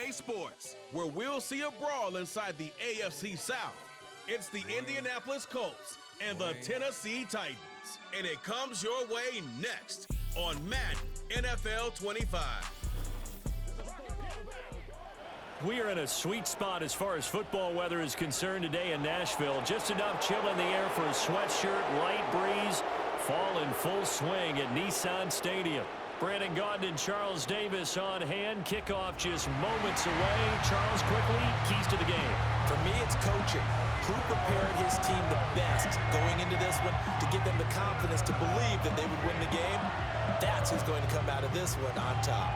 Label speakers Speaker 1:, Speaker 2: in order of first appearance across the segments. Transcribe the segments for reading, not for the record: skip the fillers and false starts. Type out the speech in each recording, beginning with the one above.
Speaker 1: Sunday Sports, where we'll see a brawl inside the AFC South. It's the Indianapolis Colts and the Tennessee Titans. And it comes your way next on Madden NFL 25.
Speaker 2: We are in a sweet spot as far as football weather is concerned today in Nashville. Just enough chill in the air for a sweatshirt, light breeze, fall in full swing at Nissan Stadium. Brandon Gaudin and Charles Davis on hand. Kickoff just moments away. Charles, quickly, keys to the game.
Speaker 3: For me, it's coaching. Who prepared his team the best going into this one to give them the confidence to believe that they would win the game? That's who's going to come out of this one on top.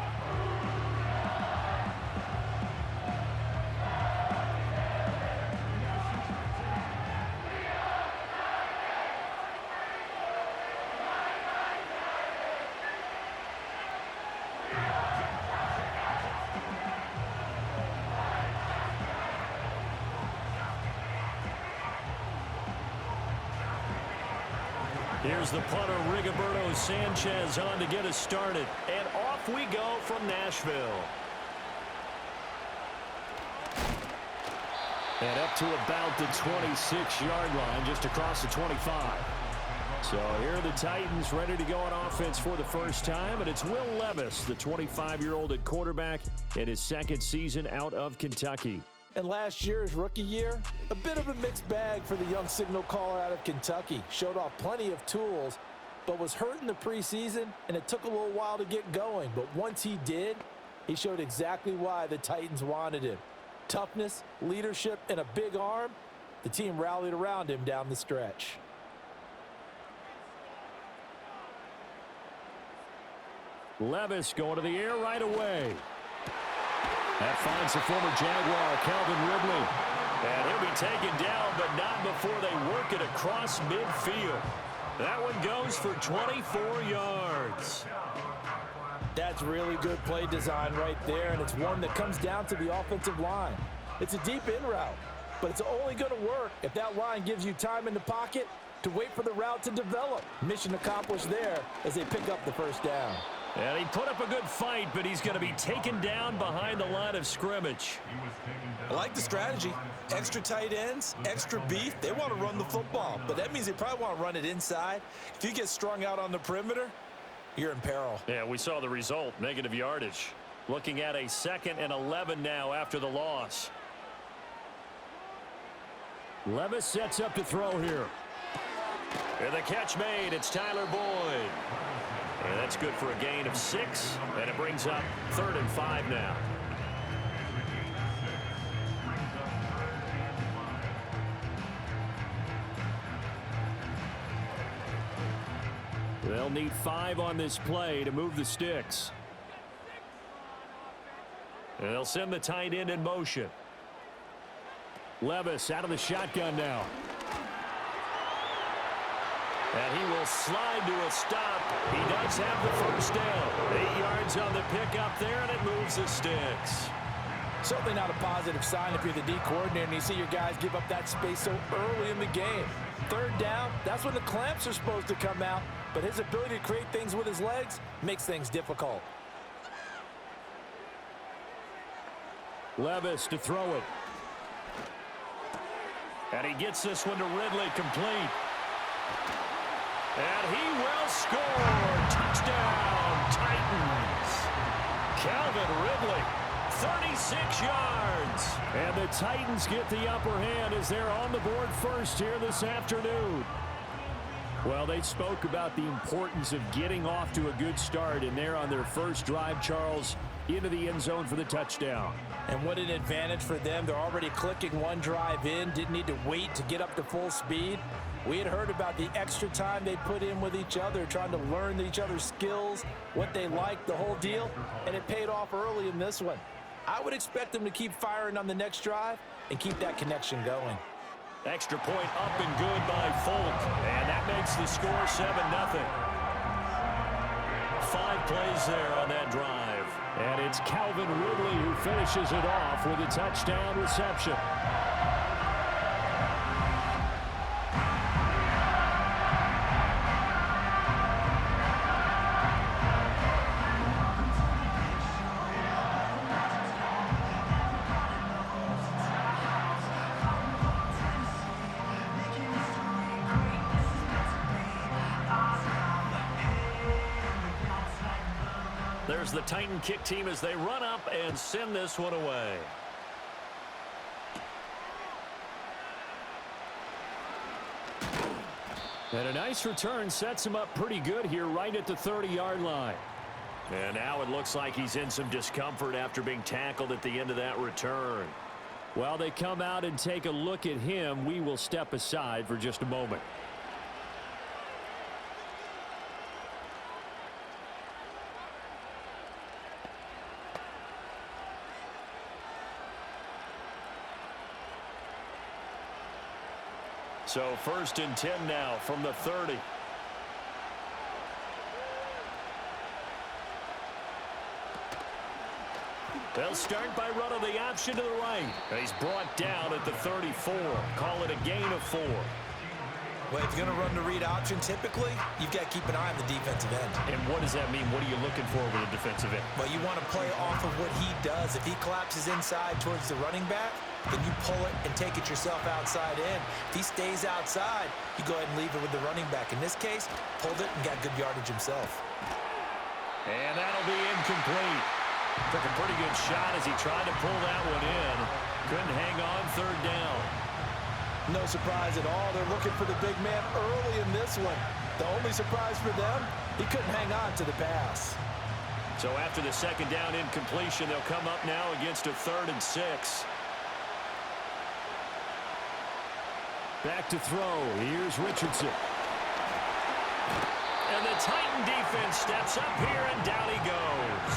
Speaker 2: Here's the punter, Rigoberto Sanchez, on to get us started. And off we go from Nashville. And up to about the 26-yard line, just across the 25. So here are the Titans ready to go on offense for the first time. And it's Will Levis, the 25-year-old at quarterback, in his second season out of Kentucky.
Speaker 3: And last year's rookie year, a bit of a mixed bag for the young signal caller out of Kentucky. Showed off plenty of tools, but was hurt in the preseason, and it took a little while to get going. But once he did, he showed exactly why the Titans wanted him. Toughness, leadership, and a big arm. The team rallied around him down the stretch.
Speaker 2: Levis going to the air right away. That finds the former Jaguar, Calvin Ridley. And he'll be taken down, but not before they work it across midfield. That one goes for 24 yards.
Speaker 3: That's really good play design right there, and it's one that comes down to the offensive line. It's a deep in route, but it's only going to work if that line gives you time in the pocket to wait for the route to develop. Mission accomplished there as they pick up the first down.
Speaker 2: And he put up a good fight, but he's going to be taken down behind the line of scrimmage.
Speaker 3: I like the strategy. Extra tight ends, extra beef. They want to run the football, but that means they probably want to run it inside. If you get strung out on the perimeter, you're in peril.
Speaker 2: Yeah, we saw the result, negative yardage. Looking at a 2nd and 11 now after the loss. Levis sets up to throw here. And the catch made. It's Tyler Boyd. And that's good for a gain of 6, and it brings up 3rd and 5 now. They'll need 5 on this play to move the sticks. And they'll send the tight end in motion. Levis out of the shotgun now. And he will slide to a stop. He does have the first down. 8 yards on the pickup there, and it moves the sticks.
Speaker 3: Certainly not a positive sign if you're the D coordinator and you see your guys give up that space so early in the game. 3rd down, that's when the clamps are supposed to come out, but his ability to create things with his legs makes things difficult.
Speaker 2: Levis to throw it. And he gets this one to Ridley, complete. And he will score. Touchdown, Titans. Calvin Ridley, 36 yards. And the Titans get the upper hand as they're on the board first here this afternoon. Well, they spoke about the importance of getting off to a good start, and they're on their first drive, Charles, into the end zone for the touchdown.
Speaker 3: And what an advantage for them. They're already clicking one drive in, didn't need to wait to get up to full speed. We had heard about the extra time they put in with each other, trying to learn each other's skills, what they liked, the whole deal, and it paid off early in this one. I would expect them to keep firing on the next drive and keep that connection going.
Speaker 2: Extra point up and good by Folk, and that makes the score 7-0. 5 plays there on that drive. And it's Calvin Ridley who finishes it off with a touchdown reception. There's the Titan kick team as they run up and send this one away. And a nice return sets him up pretty good here right at the 30-yard line. And now it looks like he's in some discomfort after being tackled at the end of that return. While they come out and take a look at him, we will step aside for just a moment. So 1st and 10 now from the 30. They'll start by running the option to the right. He's brought down at the 34. Call it a gain of 4.
Speaker 3: Well, if you're going to run the read option, typically, you've got to keep an eye on the defensive end.
Speaker 2: And what does that mean? What are you looking for with a defensive end?
Speaker 3: Well, you want to play off of what he does. If he collapses inside towards the running back, then you pull it and take it yourself outside in. If he stays outside, you go ahead and leave it with the running back. In this case, pulled it and got good yardage himself.
Speaker 2: And that'll be incomplete. Took a pretty good shot as he tried to pull that one in. Couldn't hang on 3rd down.
Speaker 3: No surprise at all. They're looking for the big man early in this one. The only surprise for them, he couldn't hang on to the pass.
Speaker 2: So after the 2nd down incompletion, they'll come up now against a 3rd and 6. Back to throw. Here's Richardson. And the Titan defense steps up here, and down he goes.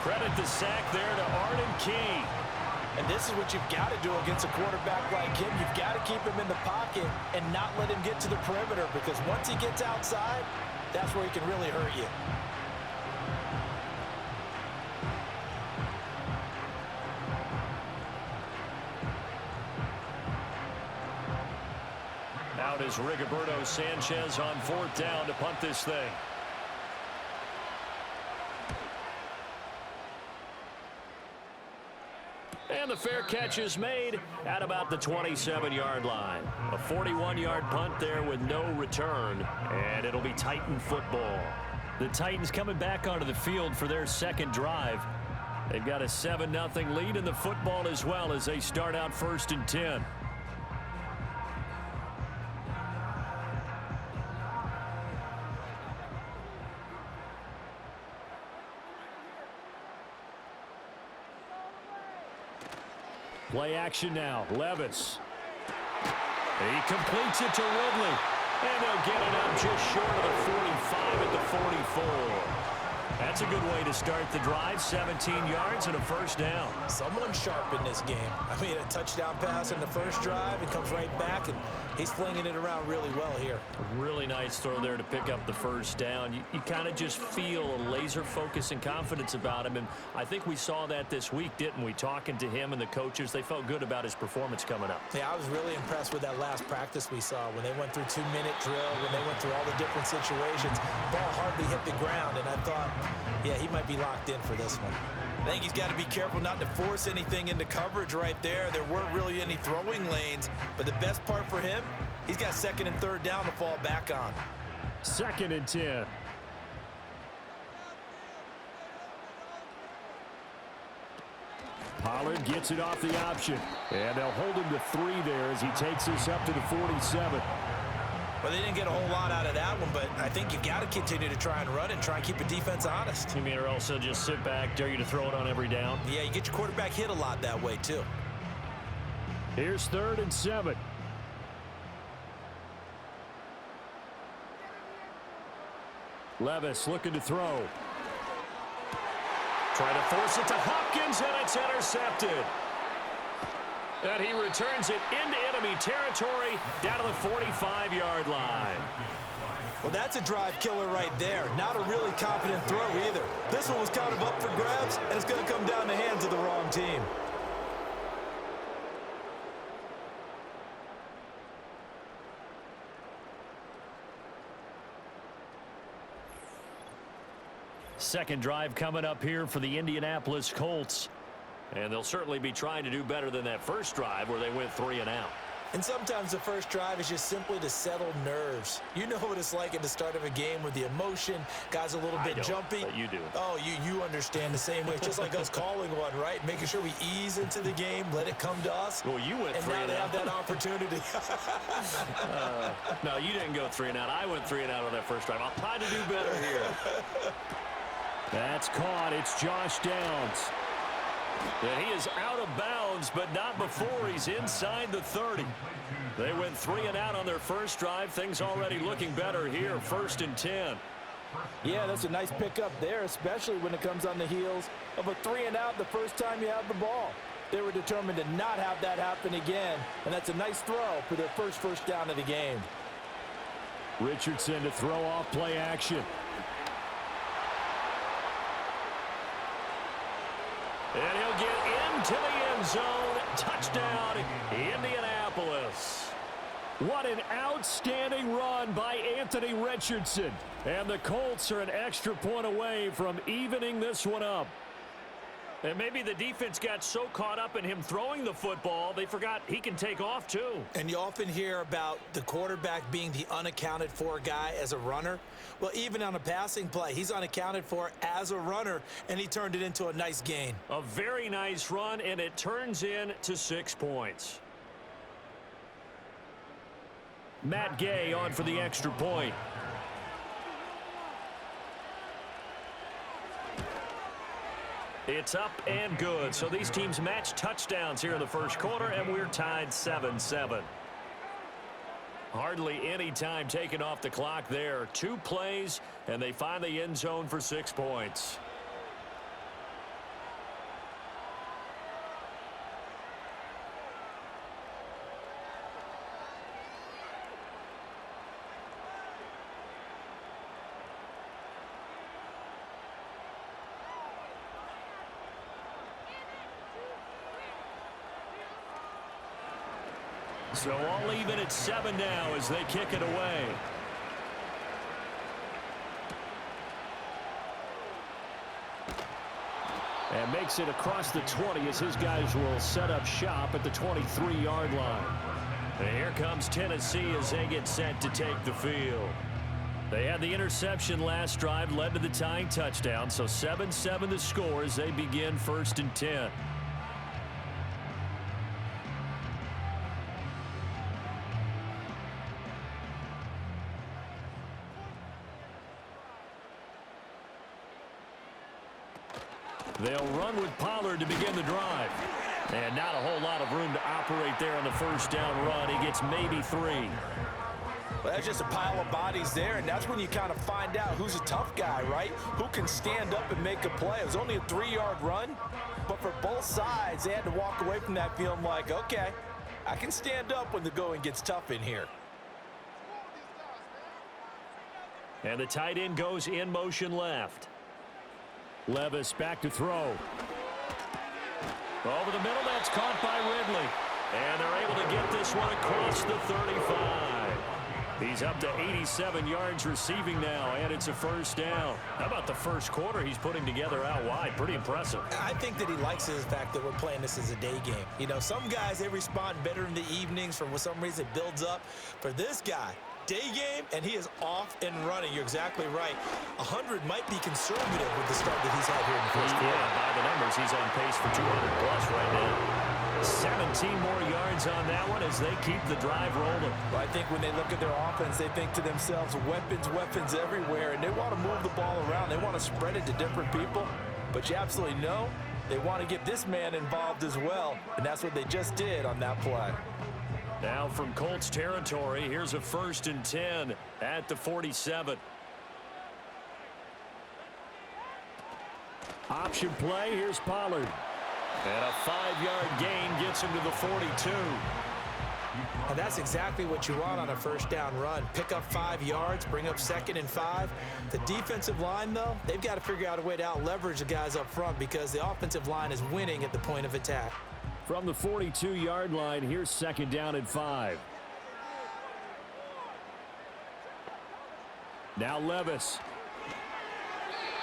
Speaker 2: Credit the sack there to Arden Key.
Speaker 3: And this is what you've got to do against a quarterback like him. You've got to keep him in the pocket and not let him get to the perimeter, because once he gets outside, that's where he can really hurt you.
Speaker 2: Out is Rigoberto Sanchez on 4th down to punt this thing. And the fair catch is made at about the 27-yard line. A 41-yard punt there with no return, and it'll be Titan football. The Titans coming back onto the field for their 2nd drive. They've got a 7-0 lead in the football as well as they start out 1st and 10. Play action now. Levis. He completes it to Ridley. And they'll get it up just short of the 45 at the 44. That's a good way to start the drive. 17 yards and a 1st down.
Speaker 3: Someone's sharp in this game. I mean, a touchdown pass in the 1st drive. It comes right back, and he's flinging it around really well here.
Speaker 2: A really nice throw there to pick up the 1st down. You kind of just feel a laser focus and confidence about him, and I think we saw that this week, didn't we? Talking to him and the coaches, they felt good about his performance coming up.
Speaker 3: Yeah, I was really impressed with that last practice we saw when they went through 2-minute drill, when they went through all the different situations. Ball hardly hit the ground, and I thought, yeah, he might be locked in for this one. I think he's got to be careful not to force anything into coverage right there. There weren't really any throwing lanes, but the best part for him, he's got 2nd and 3rd down to fall back on.
Speaker 2: 2nd and 10. Pollard gets it off the option. And they'll hold him to 3 there as he takes us up to the 47.
Speaker 3: Well, they didn't get a whole lot out of that one, but I think you've got to continue to try and run and try and keep the defense honest.
Speaker 2: You mean or else they'll just sit back, dare you to throw it on every down?
Speaker 3: Yeah, you get your quarterback hit a lot that way, too.
Speaker 2: Here's 3rd and 7. Levis looking to throw. Trying to force it to Hopkins, and it's intercepted. And he returns it into enemy territory down to the 45-yard line.
Speaker 3: Well, that's a drive killer right there. Not a really confident throw either. This one was kind of up for grabs, and it's going to come down the hands of the wrong team.
Speaker 2: Second drive coming up here for the Indianapolis Colts. And they'll certainly be trying to do better than that first drive where they went 3 and out.
Speaker 3: And sometimes the first drive is just simply to settle nerves. You know what it's like at the start of a game with the emotion, guys a little bit jumpy.
Speaker 2: But you do.
Speaker 3: Oh, you understand the same way. It's just like us calling one, right? Making sure we ease into the game, let it come to us.
Speaker 2: Well, you went
Speaker 3: and
Speaker 2: 3
Speaker 3: now
Speaker 2: and
Speaker 3: they
Speaker 2: out.
Speaker 3: have that opportunity.
Speaker 2: No, you didn't go 3 and out. I went 3 and out on that first drive. I'll try to do better here. That's caught. It's Josh Downs. And he is out of bounds, but not before he's inside the 30. They went 3 and out on their first drive. Things already looking better here. 1st and 10.
Speaker 3: Yeah, that's a nice pickup there, especially when it comes on the heels of a 3 and out the first time you have the ball. They were determined to not have that happen again, and that's a nice throw for their first down of the game.
Speaker 2: Richardson to throw off play action. And he'll get into the end zone. Touchdown, Indianapolis. What an outstanding run by Anthony Richardson. And the Colts are an extra point away from evening this one up. And maybe the defense got so caught up in him throwing the football, they forgot he can take off too.
Speaker 3: And you often hear about the quarterback being the unaccounted for guy as a runner. Well, even on a passing play, he's unaccounted for as a runner, and he turned it into a nice gain.
Speaker 2: A very nice run, and it turns into 6 points. Matt Gay on for the extra point. It's up and good. So these teams match touchdowns here in the first quarter, and we're tied 7-7. Hardly any time taken off the clock there. 2 plays, and they find the end zone for 6 points. So all even at 7 now as they kick it away. And makes it across the 20 as his guys will set up shop at the 23-yard line. And here comes Tennessee as they get set to take the field. They had the interception last drive, led to the tying touchdown. So 7-7 the score as they begin 1st and 10. They'll run with Pollard to begin the drive. And not a whole lot of room to operate there on the first down run. He gets maybe 3.
Speaker 3: Well, that's just a pile of bodies there, and that's when you kind of find out who's a tough guy, right? Who can stand up and make a play. It was only a 3-yard run, but for both sides, they had to walk away from that feeling like, okay, I can stand up when the going gets tough in here.
Speaker 2: And the tight end goes in motion left. Levis back to throw. Over the middle, that's caught by Ridley. And they're able to get this one across the 35. He's up to 87 yards receiving now, and it's a first down. How about the first quarter he's putting together out wide? Pretty impressive.
Speaker 3: I think that he likes the fact that we're playing this as a day game. You know, some guys, they respond better in the evenings. For some reason, it builds up. For this guy, day game, and he is off and running. You're exactly right. 100 might be conservative with the start that he's had here in the first quarter.
Speaker 2: Yeah, by the numbers, he's on pace for 200 plus right now. 17 more yards on that one as they keep the drive rolling.
Speaker 3: Well, I think when they look at their offense, they think to themselves, weapons everywhere, and they want to move the ball around. They want to spread it to different people, but you absolutely know they want to get this man involved as well, and that's what they just did on that play.
Speaker 2: Now from Colts territory, here's a 1st and 10 at the 47. Option play, here's Pollard. And a 5-yard gain gets him to the 42.
Speaker 3: And that's exactly what you want on a first down run. Pick up 5 yards, bring up 2nd and 5. The defensive line, though, they've got to figure out a way to out-leverage the guys up front because the offensive line is winning at the point of attack.
Speaker 2: From the 42-yard line, here's 2nd down and 5. Now Levis.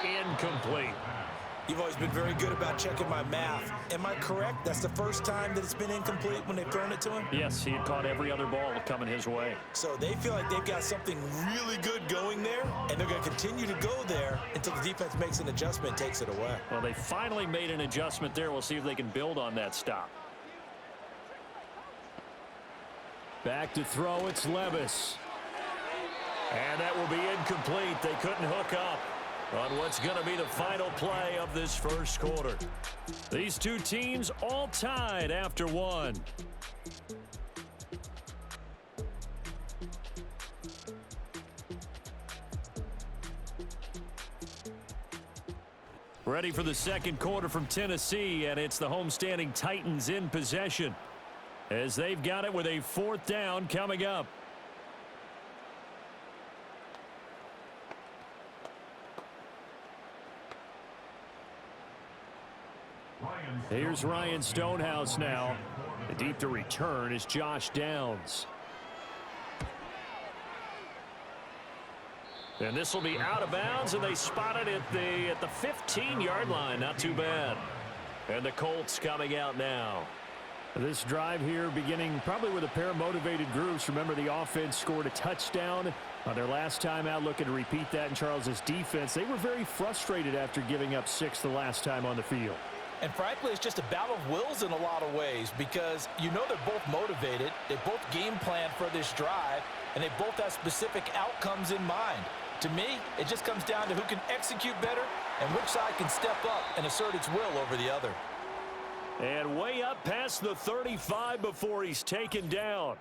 Speaker 2: Incomplete.
Speaker 3: You've always been very good about checking my math. Am I correct? That's the first time that it's been incomplete when they've thrown it to him?
Speaker 2: Yes, he had caught every other ball coming his way.
Speaker 3: So they feel like they've got something really good going there, and they're going to continue to go there until the defense makes an adjustment and takes it away.
Speaker 2: Well, they finally made an adjustment there. We'll see if they can build on that stop. Back to throw, it's Levis. And that will be incomplete. They couldn't hook up on what's going to be the final play of this first quarter. These two teams all tied after one. Ready for the second quarter from Tennessee, and it's the homestanding Titans in possession as they've got it with a fourth down coming up. Here's Ryan Stonehouse now. Deep to return is Josh Downs. And this will be out of bounds, and they spot it at the 15-yard line. Not too bad. And the Colts coming out now. This drive here beginning probably with a pair of motivated groups. Remember, the offense scored a touchdown on their last time out, looking to repeat that in Charles's defense. They were very frustrated after giving up 6 the last time on the field.
Speaker 3: And frankly, it's just a battle of wills in a lot of ways because you know they're both motivated, they both game plan for this drive, and they both have specific outcomes in mind. To me, it just comes down to who can execute better and which side can step up and assert its will over the other.
Speaker 2: And way up past the 35 before he's taken down.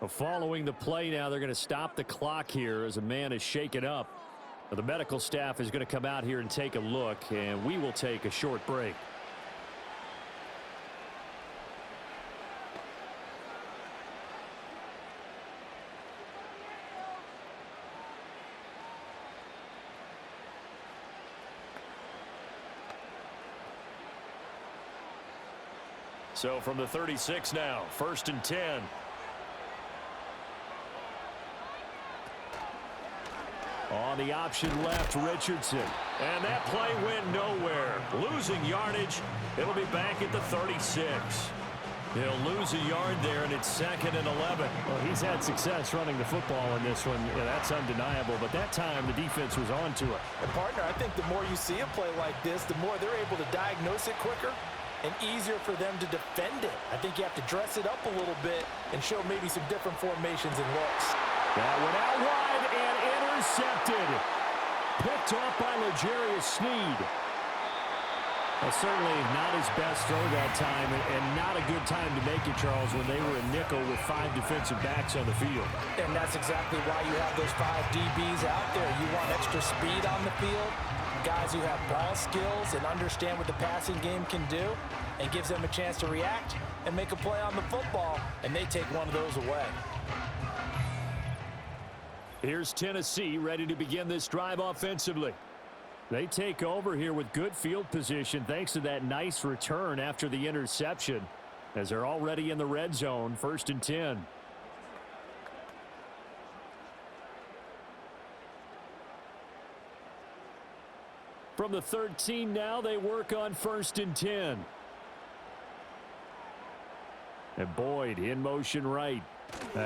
Speaker 2: Following the play now, they're going to stop the clock here as a man is shaken up. The medical staff is going to come out here and take a look, and we will take a short break. So from the 36 now, 1st and 10. On the option left, Richardson. And that play went nowhere. Losing yardage. It'll be back at the 36. He'll lose a yard there, and it's 2nd and 11.
Speaker 4: Well, he's had success running the football in this one. Yeah, that's undeniable. But that time, the defense was on to it.
Speaker 3: And partner, I think the more you see a play like this, the more they're able to diagnose it quicker and easier for them to defend it. I think you have to dress it up a little bit and show maybe some different formations and looks.
Speaker 2: That went out wide and intercepted. Picked off by L'Jarius Sneed.
Speaker 4: Well, certainly not his best throw that time, and not a good time to make it, Charles, when they were in nickel with 5 defensive backs on the field.
Speaker 3: And that's exactly why you have those 5 DBs out there. You want extra speed on the field, guys who have ball skills and understand what the passing game can do, and gives them a chance to react and make a play on the football, and they take one of those away.
Speaker 2: Here's Tennessee ready to begin this drive offensively. They take over here with good field position thanks to that nice return after the interception, as they're already in the red zone, 1st and 10. From the 13 now, they work on 1st and 10. And Boyd in motion right.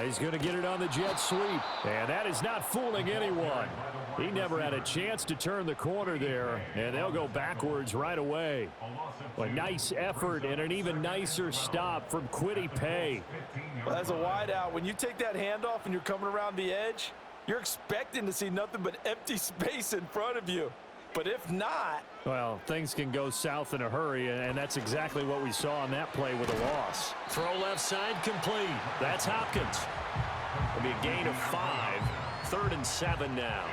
Speaker 2: He's going to get it on the jet sweep. And that is not fooling anyone. He never had a chance to turn the corner there. And they'll go backwards right away. A nice effort and an even nicer stop from Kwity Paye.
Speaker 3: Well, as a wideout, when you take that handoff and you're coming around the edge, you're expecting to see nothing but empty space in front of you. But if not,
Speaker 4: well, things can go south in a hurry, and that's exactly what we saw on that play with a loss.
Speaker 2: Throw left side complete. That's Hopkins. It'll be a gain of 5. 3rd and 7 now.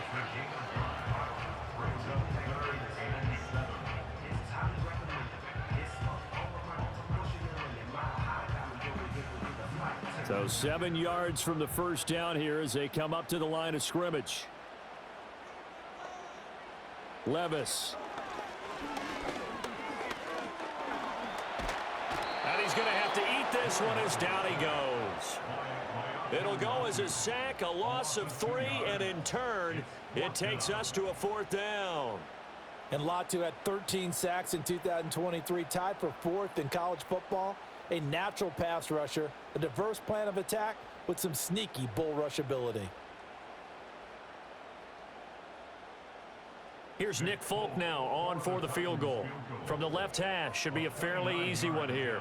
Speaker 2: So 7 yards from the first down here as they come up to the line of scrimmage. Levis. And he's going to have to eat this one as down he goes. It'll go as a sack, a loss of 3, and in turn, it takes us to a 4th down.
Speaker 3: And Latu had 13 sacks in 2023, tied for 4th in college football. A natural pass rusher, a diverse plan of attack with some sneaky bull rush ability.
Speaker 2: Here's Nick Folk now on for the field goal. From the left hash, should be a fairly easy one here.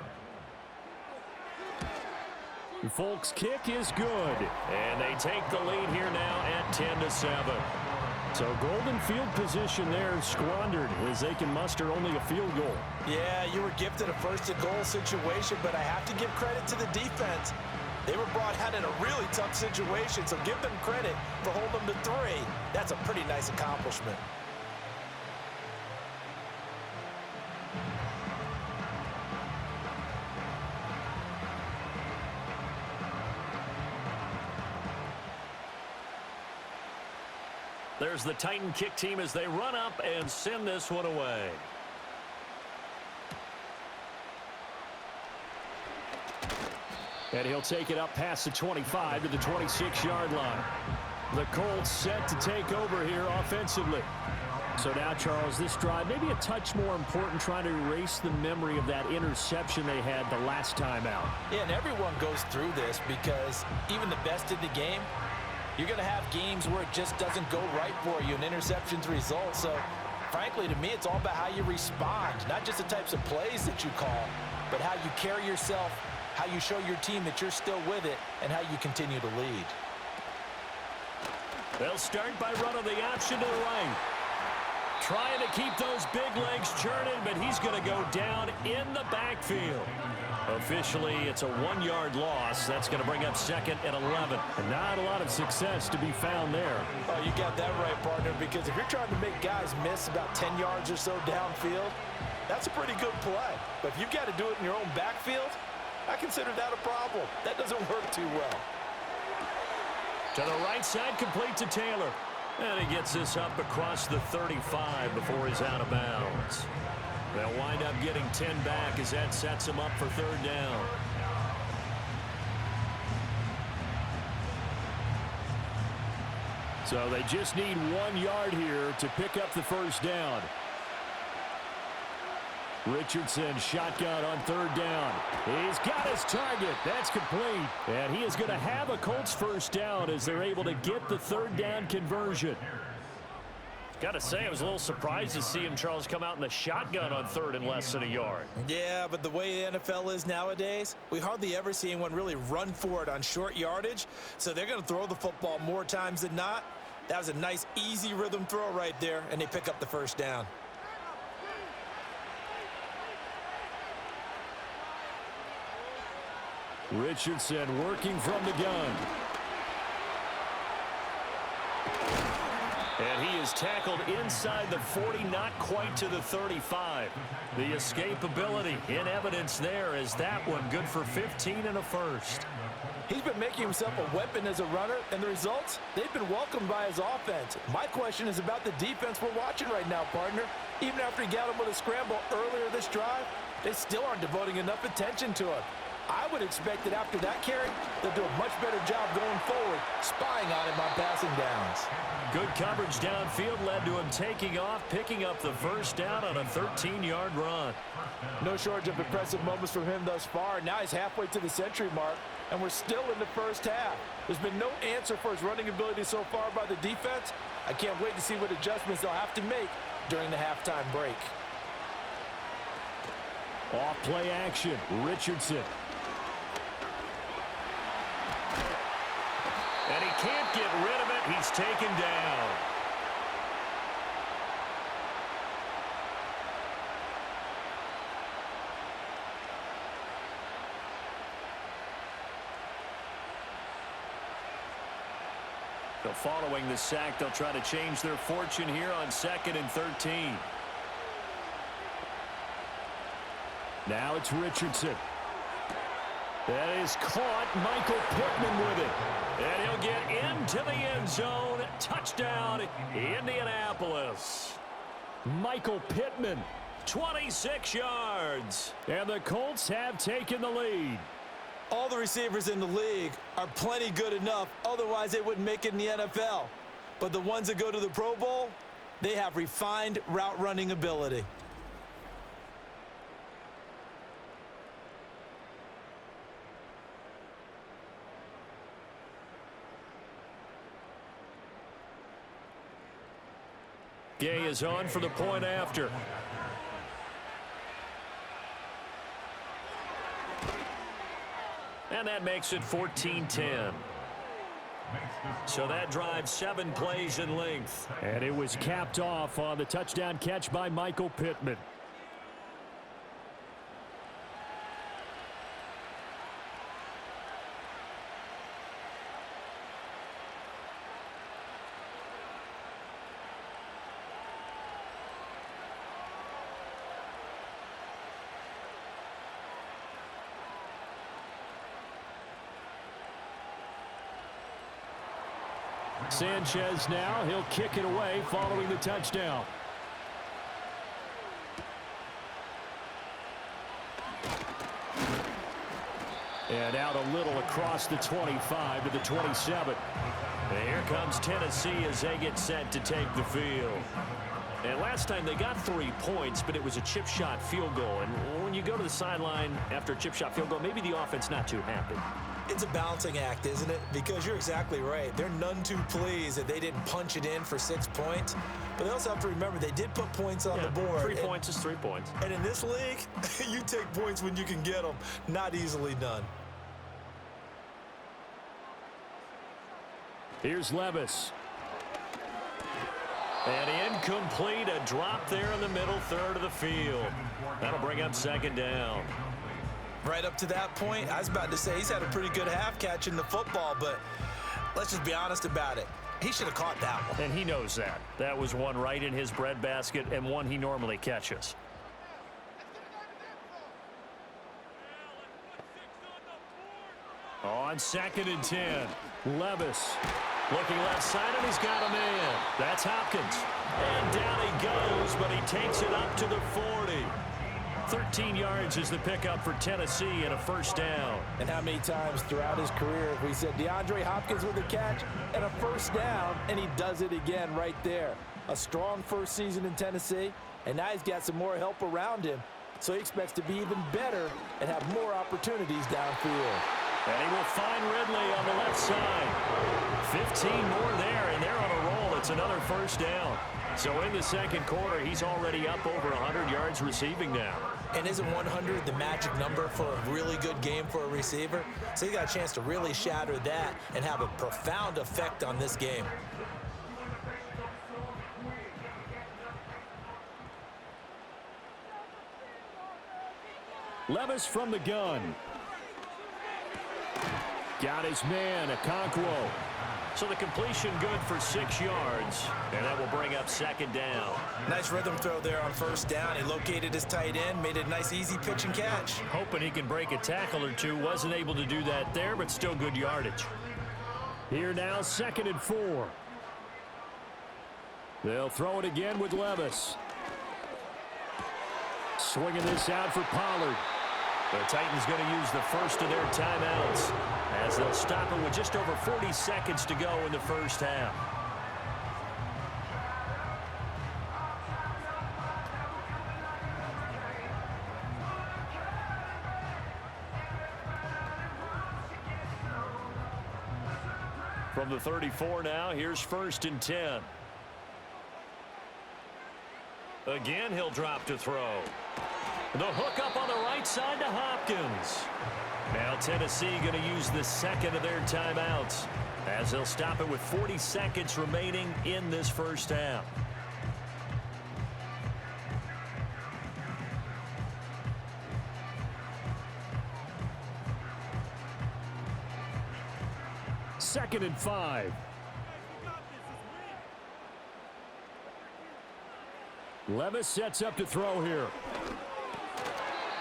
Speaker 2: Folk's kick is good. And they take the lead here now at 10-7. So golden field position there squandered as they can muster only a field goal.
Speaker 3: Yeah, you were gifted a first-and-goal situation, but I have to give credit to the defense. They were brought out in a really tough situation, so give them credit for holding them to 3. That's a pretty nice accomplishment.
Speaker 2: There's the Titan kick team as they run up and send this one away. And he'll take it up past the 25 to the 26-yard line. The Colts set to take over here offensively. So now, Charles, this drive maybe a touch more important, trying to erase the memory of that interception they had the last time out.
Speaker 3: Yeah, and everyone goes through this because even the best in the game, you're going to have games where it just doesn't go right for you and interceptions result. So, frankly, to me, it's all about how you respond, not just the types of plays that you call, but how you carry yourself, how you show your team that you're still with it, and how you continue to lead.
Speaker 2: They'll start by running the option to the right. Trying to keep those big legs churning, but he's going to go down in the backfield. Officially, it's a 1-yard loss. That's going to bring up 2nd and 11.
Speaker 4: And not a lot of success to be found there.
Speaker 3: Oh, you got that right, partner, because if you're trying to make guys miss about 10 yards or so downfield, that's a pretty good play. But if you've got to do it in your own backfield, I consider that a problem. That doesn't work too well.
Speaker 2: To the right side, complete to Taylor. And he gets this up across the 35 before he's out of bounds. They'll wind up getting 10 back as that sets them up for 3rd down.
Speaker 4: So they just need 1 yard here to pick up the 1st down. Richardson shotgun on 3rd down. He's got his target. That's complete. And he is going to have a Colts 1st down as they're able to get the 3rd down conversion.
Speaker 2: Got to say, I was a little surprised to see him, Charles, come out in the shotgun on 3rd and less than a yard.
Speaker 3: Yeah, but the way the NFL is nowadays, we hardly ever see anyone really run for it on short yardage. So they're going to throw the football more times than not. That was a nice, easy rhythm throw right there, and they pick up the 1st down.
Speaker 4: Richardson working from the gun.
Speaker 2: And he is tackled inside the 40, not quite to the 35. The escapability in evidence there is that one good for 15 and a 1st.
Speaker 3: He's been making himself a weapon as a runner, and the results, they've been welcomed by his offense. My question is about the defense we're watching right now, partner. Even after he got him with a scramble earlier this drive, they still aren't devoting enough attention to him. I would expect that after that carry, they'll do a much better job going forward, spying on him on passing downs.
Speaker 2: Good coverage downfield led to him taking off, picking up the 1st down on a 13-yard run.
Speaker 3: No shortage of impressive moments from him thus far. Now he's halfway to the century mark, and we're still in the 1st half. There's been no answer for his running ability so far by the defense. I can't wait to see what adjustments they'll have to make during the halftime break.
Speaker 4: Off play action, Richardson.
Speaker 2: And he can't get rid of it. He's taken down. So following the sack, they'll try to change their fortune here on 2nd and 13.
Speaker 4: Now it's Richardson. That is caught. Michael Pittman with it.
Speaker 2: And he'll get into the end zone. Touchdown, Indianapolis.
Speaker 4: Michael Pittman.
Speaker 2: 26 yards.
Speaker 4: And the Colts have taken the lead.
Speaker 3: All the receivers in the league are plenty good enough. Otherwise, they wouldn't make it in the NFL. But the ones that go to the Pro Bowl, They have refined route running ability.
Speaker 4: Gay is on for the point after. And that makes it 14-10. So that drives 7 plays in length. And it was capped off on the touchdown catch by Michael Pittman. Sanchez now, he'll kick it away following the touchdown. And out a little across the 25 to the 27. And here comes Tennessee as they get set to take the field. And last time they got 3 points, but it was a chip shot field goal. And when you go to the sideline after a chip shot field goal, maybe the offense not too happy.
Speaker 3: It's a balancing act, isn't it? Because you're exactly right. They're none too pleased that they didn't punch it in for 6 points. But they also have to remember they did put points on the board.
Speaker 4: 3 points is 3 points.
Speaker 3: And in this league, you take points when you can get them. Not easily done.
Speaker 4: Here's Levis. And incomplete, a drop there in the middle third of the field. That'll bring up second down.
Speaker 3: Right up to that point, I was about to say he's had a pretty good half catching the football, but let's just be honest about it. He should have caught that one.
Speaker 4: And he knows that. That was one right in his breadbasket and one he normally catches. On 2nd and 10, Levis looking left side, and he's got a man. That's Hopkins. And down he goes, but he takes it up to the 40. 13 yards is the pickup for Tennessee and a first down.
Speaker 3: And how many times throughout his career have we said DeAndre Hopkins with a catch and a first down, and he does it again right there. A strong first season in Tennessee, and now he's got some more help around him, so he expects to be even better and have more opportunities downfield.
Speaker 4: And he will find Ridley on the left side. 15 more there, and they're on a roll. It's another first down. So in the second quarter, he's already up over 100 yards receiving now.
Speaker 3: And isn't 100 the magic number for a really good game for a receiver? So he got a chance to really shatter that and have a profound effect on this game.
Speaker 4: Levis from the gun. Got his man, Okonkwo. So the completion good for 6 yards, and that will bring up second down.
Speaker 3: Nice rhythm throw there on first down. He located his tight end, made it a nice easy pitch and catch.
Speaker 4: Hoping he can break a tackle or two. Wasn't able to do that there, but still good yardage. Here now, 2nd and 4. They'll throw it again with Levis. Swinging this out for Pollard. The Titans going to use the first of their timeouts as they'll stop it with just over 40 seconds to go in the first half. From the 34 now, here's 1st and 10. Again, he'll drop to throw. The hook up on the right side to Hopkins. Now Tennessee going to use the second of their timeouts as they'll stop it with 40 seconds remaining in this first half. Second and 5. Levis sets up to throw here.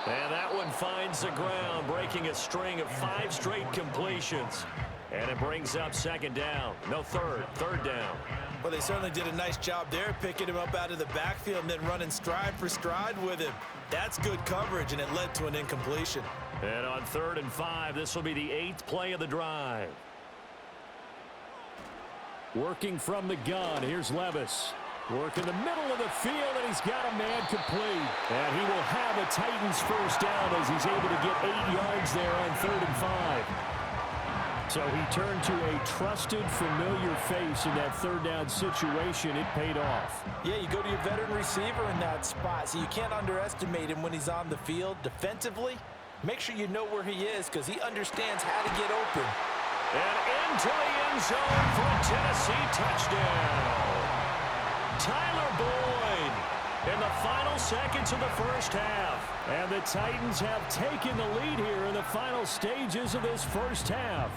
Speaker 4: And that one finds the ground, breaking a string of 5 straight completions. And it brings up second down. No, third down.
Speaker 3: Well, they certainly did a nice job there, picking him up out of the backfield and then running stride for stride with him. That's good coverage, and it led to an incompletion.
Speaker 4: And on 3rd and 5, this will be the 8th play of the drive. Working from the gun, here's Levis.
Speaker 2: Working the middle of the field, and he's got a man complete. And he will have a Titans first down as he's able to get 8 yards there on 3rd and 5. So he turned to a trusted, familiar face in that 3rd down situation. It paid off.
Speaker 3: Yeah, you go to your veteran receiver in that spot, so you can't underestimate him when he's on the field. Defensively, make sure you know where he is because he understands how to get open.
Speaker 2: And into the end zone for a Tennessee touchdown. Tyler Boyd in the final seconds of the first half. And the Titans have taken the lead here in the final stages of this first half.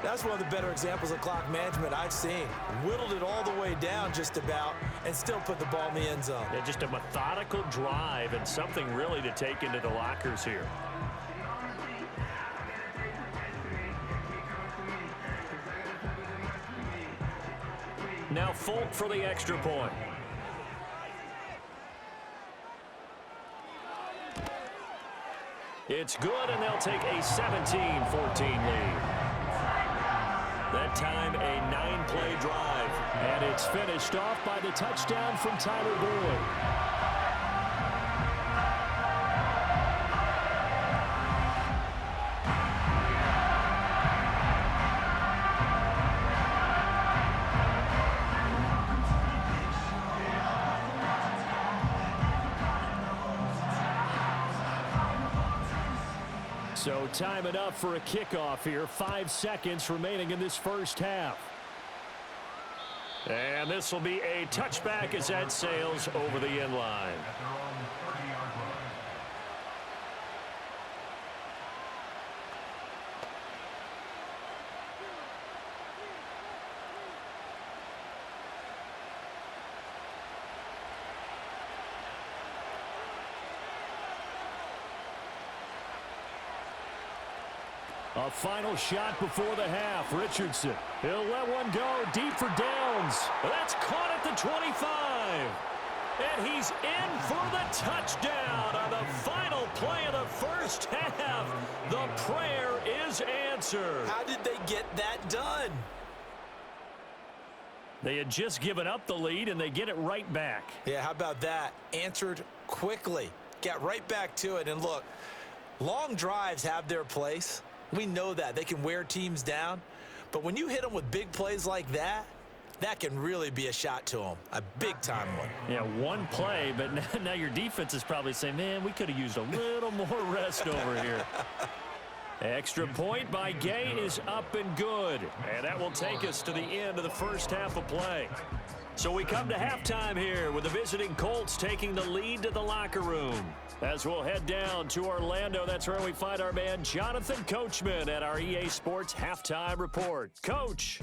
Speaker 3: That's one of the better examples of clock management I've seen. Whittled it all the way down just about and still put the ball in the end zone.
Speaker 4: Yeah, just a methodical drive and something really to take into the lockers here. Now Folk for the extra point. It's good, and they'll take a 17-14 lead. That time, a 9-play drive.
Speaker 2: And it's finished off by the touchdown from Tyler Boyd. So time enough for a kickoff here. 5 seconds remaining in this first half.
Speaker 4: And this will be a touchback as that sails over the end line.
Speaker 2: A final shot before the half. Richardson. He'll let one go deep for downs.
Speaker 4: That's caught at the 25. And he's in for the touchdown on the final play of the first half. The prayer is answered.
Speaker 3: How did they get that done?
Speaker 2: They had just given up the lead, and they get it right back.
Speaker 3: Yeah, how about that? Answered quickly. Got right back to it. And look, long drives have their place. We know that. They can wear teams down. But when you hit them with big plays like that, that can really be a shot to them. A big-time one.
Speaker 2: Yeah, one play, but now your defense is probably saying, man, we could have used a little more rest over here. Extra point by Gay is up and good. And that will take us to the end of the first half of play. So we come to halftime here with the visiting Colts taking the lead to the locker room. As we'll head down to Orlando, that's where we find our man Jonathan Coachman at our EA Sports Halftime Report. Coach.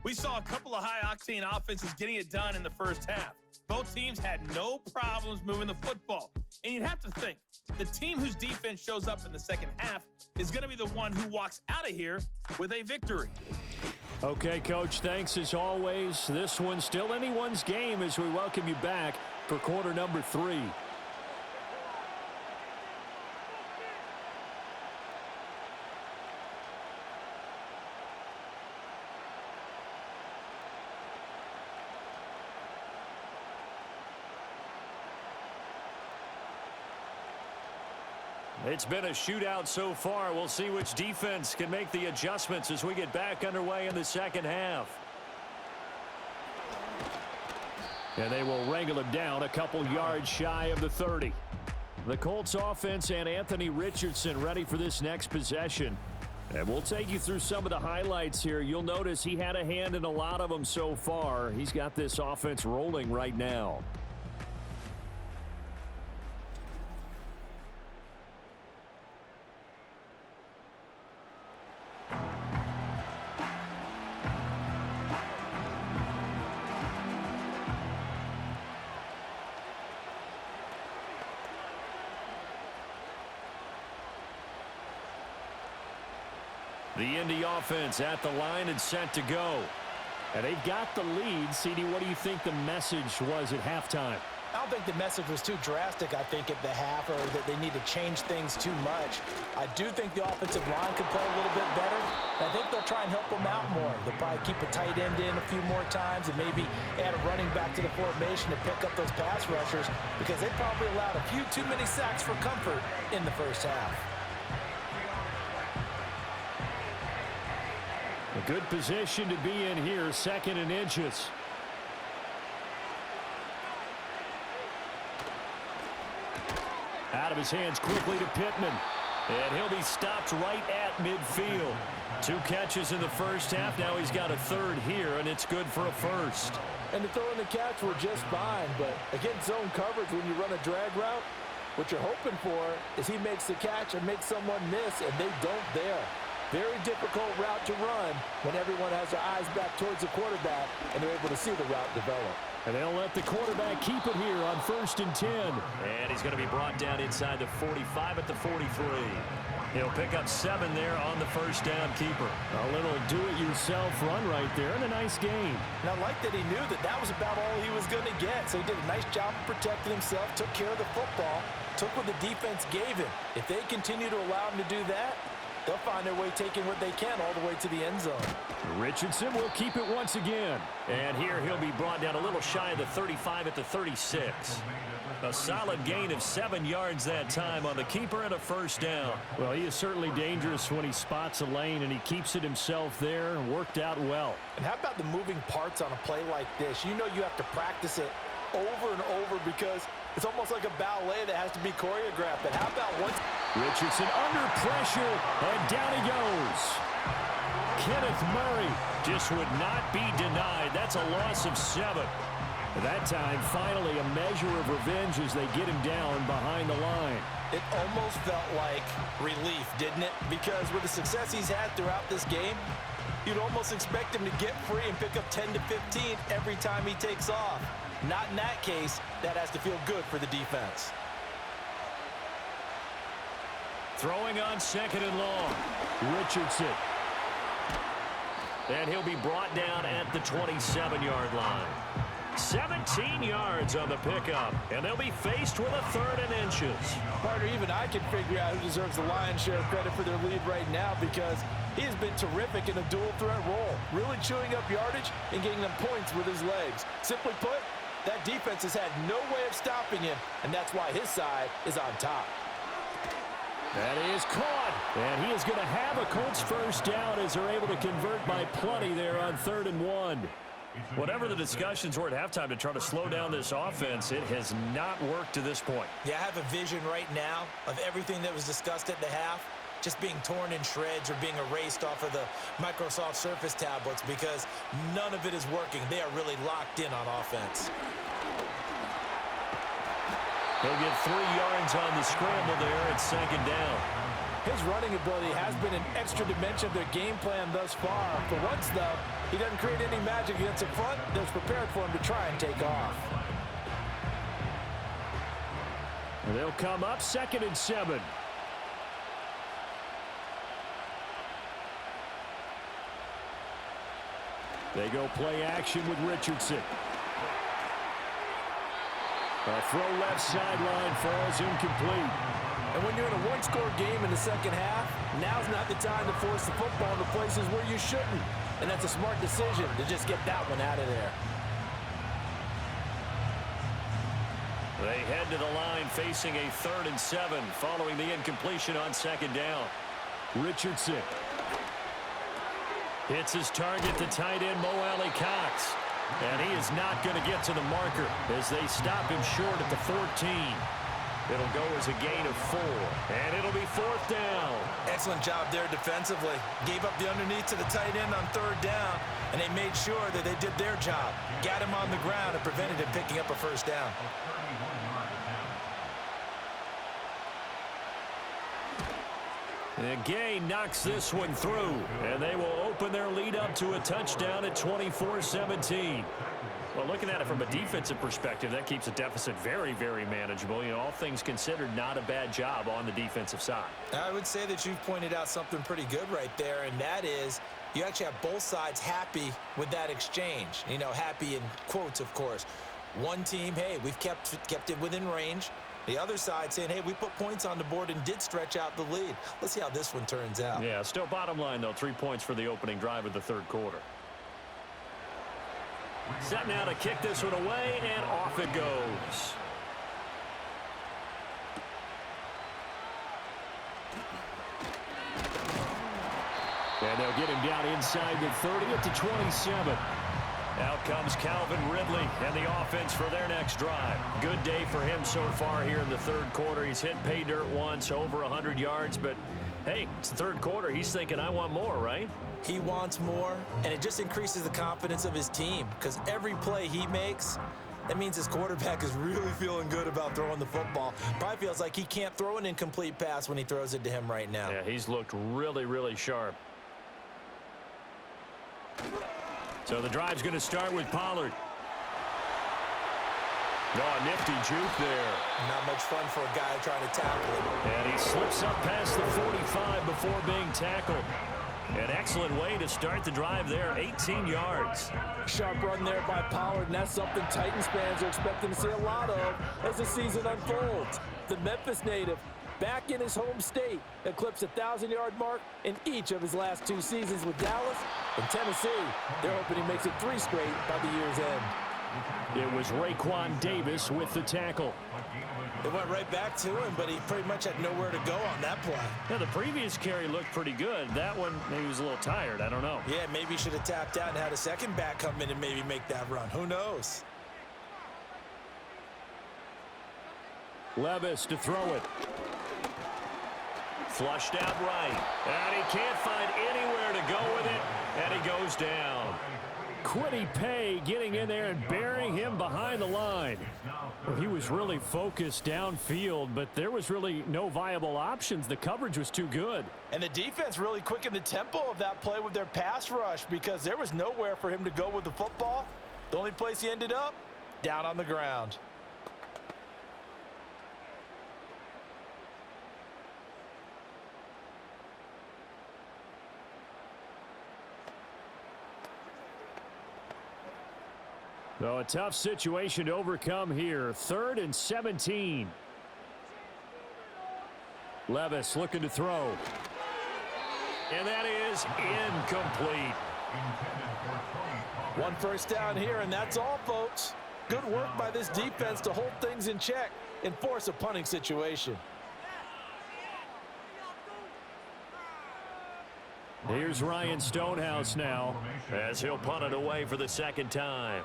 Speaker 5: We saw a couple of high-octane offenses getting it done in the first half. Both teams had no problems moving the football. And you'd have to think, the team whose defense shows up in the second half is going to be the one who walks out of here with a victory.
Speaker 2: Okay, Coach, thanks as always. This one's still anyone's game as we welcome you back for quarter number 3. It's been a shootout so far. We'll see which defense can make the adjustments as we get back underway in the second half. And they will wrangle him down a couple yards shy of the 30. The Colts offense and Anthony Richardson ready for this next possession. And we'll take you through some of the highlights here. You'll notice he had a hand in a lot of them so far. He's got this offense rolling right now. The Indy offense at the line and set to go. And they've got the lead. CD, what do you think the message was at halftime?
Speaker 3: I don't think the message was too drastic, I think, at the half, or that they need to change things too much. I do think the offensive line could play a little bit better. I think they'll try and help them out more. They'll probably keep a tight end in a few more times and maybe add a running back to the formation to pick up those pass rushers, because they probably allowed a few too many sacks for comfort in the first half.
Speaker 2: A good position to be in here, 2nd and inches. Out of his hands quickly to Pittman. And he'll be stopped right at midfield. 2 catches in the first half. Now he's got a 3rd here, and it's good for a 1st.
Speaker 3: And the throw and the catch were just fine, but against zone coverage, when you run a drag route, what you're hoping for is he makes the catch and makes someone miss, and they don't there. Very difficult route to run when everyone has their eyes back towards the quarterback and they're able to see the route develop.
Speaker 2: And they'll let the quarterback keep it here on 1st and 10.
Speaker 4: And he's going to be brought down inside the 45 at the 43. He'll pick up 7 there on the first down keeper.
Speaker 2: A little do-it-yourself run right there, and a nice game.
Speaker 3: And I like that he knew that that was about all he was going to get. So he did a nice job of protecting himself, took care of the football, took what the defense gave him. If they continue to allow him to do that, they'll find their way taking what they can all the way to the end zone.
Speaker 2: Richardson will keep it once again.
Speaker 4: And here he'll be brought down a little shy of the 35 at the 36. A solid gain of 7 yards that time on the keeper and a first down.
Speaker 2: Well, he is certainly dangerous when he spots a lane, and he keeps it himself there. Worked out well.
Speaker 3: And how about the moving parts on a play like this? You know you have to practice it over and over because it's almost like a ballet that has to be choreographed. But how about once...
Speaker 2: Richardson under pressure, and down he goes. Kenneth Murray just would not be denied. That's a loss of 7. That time, finally, a measure of revenge as they get him down behind the line.
Speaker 3: It almost felt like relief, didn't it? Because with the success he's had throughout this game, you'd almost expect him to get free and pick up 10 to 15 every time he takes off. Not in that case. That has to feel good for the defense.
Speaker 4: Throwing on 2nd and long.
Speaker 2: Richardson.
Speaker 4: And he'll be brought down at the 27-yard line. 17 yards on the pickup, and they'll be faced with a 3rd and inches.
Speaker 3: Partner, even I can figure out who deserves the lion's share of credit for their lead right now, because he has been terrific in a dual threat role, really chewing up yardage and getting them points with his legs. Simply put, that defense has had no way of stopping him, and that's why his side is on top.
Speaker 2: That is caught, and he is going to have a Colts first down as they're able to convert by plenty there on 3rd and 1.
Speaker 4: Whatever the discussions were at halftime to try to slow down this offense, it has not worked to this point.
Speaker 3: Yeah, I have a vision right now of everything that was discussed at the half just being torn in shreds or being erased off of the Microsoft Surface tablets, because none of it is working. They are really locked in on offense.
Speaker 4: He'll get 3 yards on the scramble there at 2nd down.
Speaker 3: His running ability has been an extra dimension of their game plan thus far. For once, though, he doesn't create any magic against the front that's prepared for him to try and take off.
Speaker 2: And they'll come up 2nd and 7. They go play action with Richardson. A throw left sideline falls incomplete.
Speaker 3: And when you're in a one-score game in the second half, now's not the time to force the football into places where you shouldn't. And that's a smart decision to just get that one out of there.
Speaker 4: They head to the line facing a 3rd and 7 following the incompletion on 2nd down.
Speaker 2: Richardson.
Speaker 4: Hits his target to tight end Mo Alley Cox. And he is not going to get to the marker as they stop him short at the 14. It'll go as a gain of 4, and it'll be 4th down.
Speaker 3: Excellent job there defensively. Gave up the underneath to the tight end on 3rd down, and they made sure that they did their job. Got him on the ground and prevented him picking up a first down.
Speaker 4: And Gay knocks this one through, and they will open their lead up to a touchdown at 24-17. Well, looking at it from a defensive perspective, that keeps the deficit very, very manageable. You know, all things considered, not a bad job on the defensive side.
Speaker 3: I would say that you've pointed out something pretty good right there, and that is you actually have both sides happy with that exchange. You know, happy in quotes, of course. One team, hey, we've kept it within range. The other side saying, hey, we put points on the board and did stretch out the lead. Let's see how this one turns out.
Speaker 4: Yeah, still bottom line, though, 3 points for the opening drive of the third quarter. Set now to kick this one away, and off it goes. And they'll get him down inside the 30 at the 27. Out comes Calvin Ridley and the offense for their next drive. Good day for him so far here in the third quarter. He's hit pay dirt once, over 100 yards, but hey, it's the third quarter. He's thinking, I want more, right?
Speaker 3: He wants more, and it just increases the confidence of his team because every play he makes, that means his quarterback is really feeling good about throwing the football. Probably feels like he can't throw an incomplete pass when he throws it to him right now.
Speaker 4: Yeah, he's looked really, really sharp. So the drive's going to start with Pollard. Oh, a nifty juke there.
Speaker 3: Not much fun for a guy trying to tackle him.
Speaker 4: And he slips up past the 45 before being tackled. An excellent way to start the drive there, 18 yards.
Speaker 3: Sharp run there by Pollard, and that's something Titans fans are expecting to see a lot of as the season unfolds. The Memphis native, back in his home state, eclipsed the 1,000-yard mark in each of his last 2 seasons with Dallas and Tennessee. They're hoping he makes it 3 straight by the year's end.
Speaker 4: It was Raekwon Davis with the tackle.
Speaker 3: It went right back to him, but he pretty much had nowhere to go on that play.
Speaker 4: Yeah, the previous carry looked pretty good. That one, maybe he was a little tired. I don't know.
Speaker 3: Yeah, maybe he should have tapped out and had a second back come in and maybe make that run. Who knows?
Speaker 2: Levis to throw it.
Speaker 4: Flushed out right. And he can't find anywhere to go with it. And he goes down.
Speaker 2: Quiddy Pay getting in there and burying him behind the line. Well, he was really focused downfield, but there was really no viable options. The coverage was too good.
Speaker 3: And the defense really quickened the tempo of that play with their pass rush because there was nowhere for him to go with the football. The only place he ended up, down on the ground.
Speaker 2: So a tough situation to overcome here. 3rd and 17. Levis looking to throw.
Speaker 4: And that is incomplete.
Speaker 3: 1 first down here, and that's all, folks. Good work by this defense to hold things in check and force a punting situation.
Speaker 2: Here's Ryan Stonehouse now,
Speaker 4: as he'll punt it away for the 2nd time.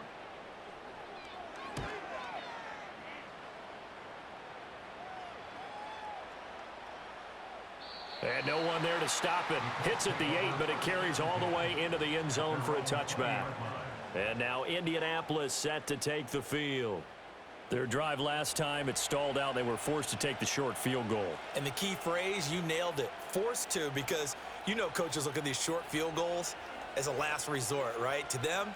Speaker 4: And no one there to stop it. Hits at the 8, but it carries all the way into the end zone for a touchback. And now Indianapolis set to take the field. Their drive last time, it stalled out. They were forced to take the short field goal.
Speaker 3: And the key phrase, you nailed it. Forced to, because you know coaches look at these short field goals as a last resort, right? To them,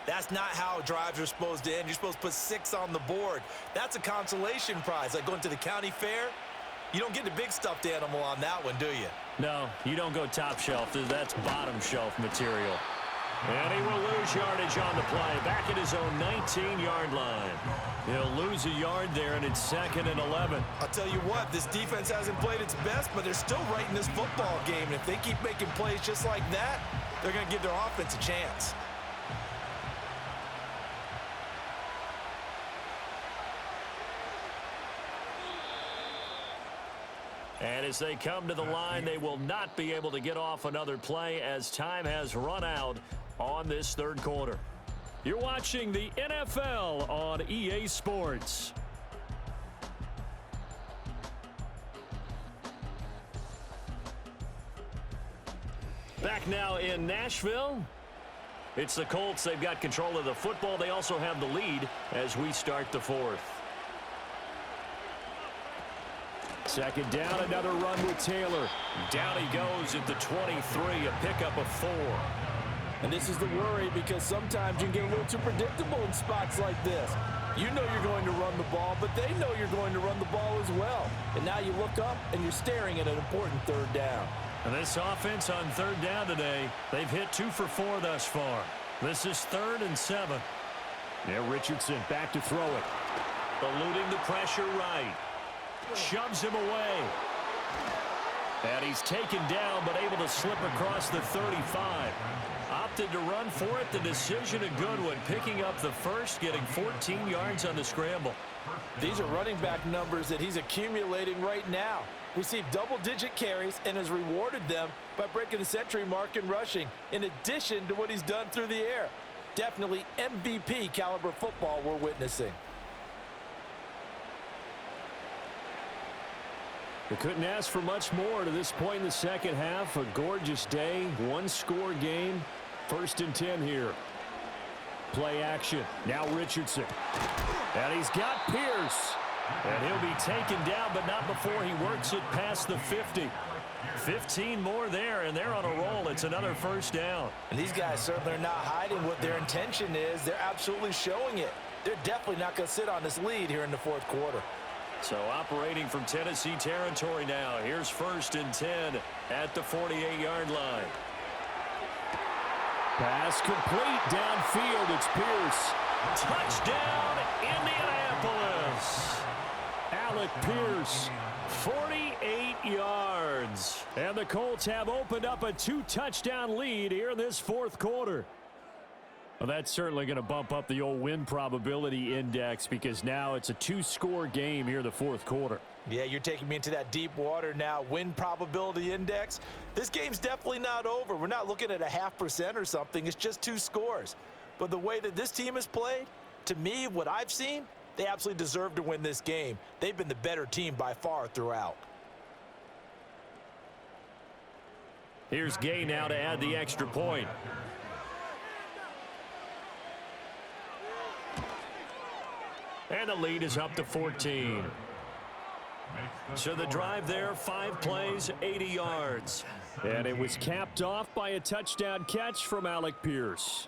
Speaker 3: that's not how drives are supposed to end. You're supposed to put 6 on the board. That's a consolation prize, like going to the county fair. You don't get the big stuffed animal on that one, do you?
Speaker 4: No, you don't go top shelf. That's bottom shelf material. And he will lose yardage on the play, back at his own 19-yard line. He'll lose a yard there, and it's 2nd and 11.
Speaker 3: I'll tell you what, this defense hasn't played its best, but they're still right in this football game. And if they keep making plays just like that, they're going to give their offense a chance.
Speaker 4: And as they come to the line, they will not be able to get off another play as time has run out on this third quarter.
Speaker 2: You're watching the NFL on EA Sports.
Speaker 4: Back now in Nashville. It's the Colts. They've got control of the football. They also have the lead as we start the 4th.
Speaker 2: 2nd down, another run with Taylor.
Speaker 4: Down he goes at the 23, a pickup of 4.
Speaker 3: And this is the worry because sometimes you can get a little too predictable in spots like this. You know you're going to run the ball, but they know you're going to run the ball as well. And now you look up and you're staring at an important 3rd down.
Speaker 4: And this offense on 3rd down today, they've hit 2 for 4 thus far. This is 3rd and 7.
Speaker 2: Now Richardson back to throw it.
Speaker 4: Eluding the pressure right. Shoves him away. And he's taken down, but able to slip across the 35. Opted to run for it. The decision a good one. Picking up the first, getting 14 yards on the scramble.
Speaker 3: These are running back numbers that he's accumulating right now. Received double-digit carries and has rewarded them by breaking the century mark in rushing, in addition to what he's done through the air. Definitely MVP caliber football we're witnessing.
Speaker 2: They couldn't ask for much more to this point in the second half. A gorgeous day, one-score game. 1st and 10 here. Play action. Now Richardson. And he's got Pierce. And he'll be taken down, but not before he works it past the 50. 15 more there, and they're on a roll. It's another first down.
Speaker 3: And these guys certainly are not hiding what their intention is. They're absolutely showing it. They're definitely not going to sit on this lead here in the 4th quarter.
Speaker 4: So operating from Tennessee territory now. Here's 1st and 10 at the 48-yard line.
Speaker 2: Pass complete downfield. It's Pierce.
Speaker 4: Touchdown, Indianapolis.
Speaker 2: Alec Pierce, 48 yards. And the Colts have opened up a 2-touchdown lead here in this 4th quarter. Well, that's certainly going to bump up the old win probability index because now it's a 2-score game here in the 4th quarter.
Speaker 3: Yeah, you're taking me into that deep water now. Win probability index. This game's definitely not over. We're not looking at a 0.5% or something. It's just 2 scores. But the way that this team has played, to me, what I've seen, they absolutely deserve to win this game. They've been the better team by far throughout.
Speaker 4: Here's Gay now to add the extra point. And the lead is up to 14. So the drive there, 5 plays, 80 yards.
Speaker 2: And it was capped off by a touchdown catch from Alec Pierce.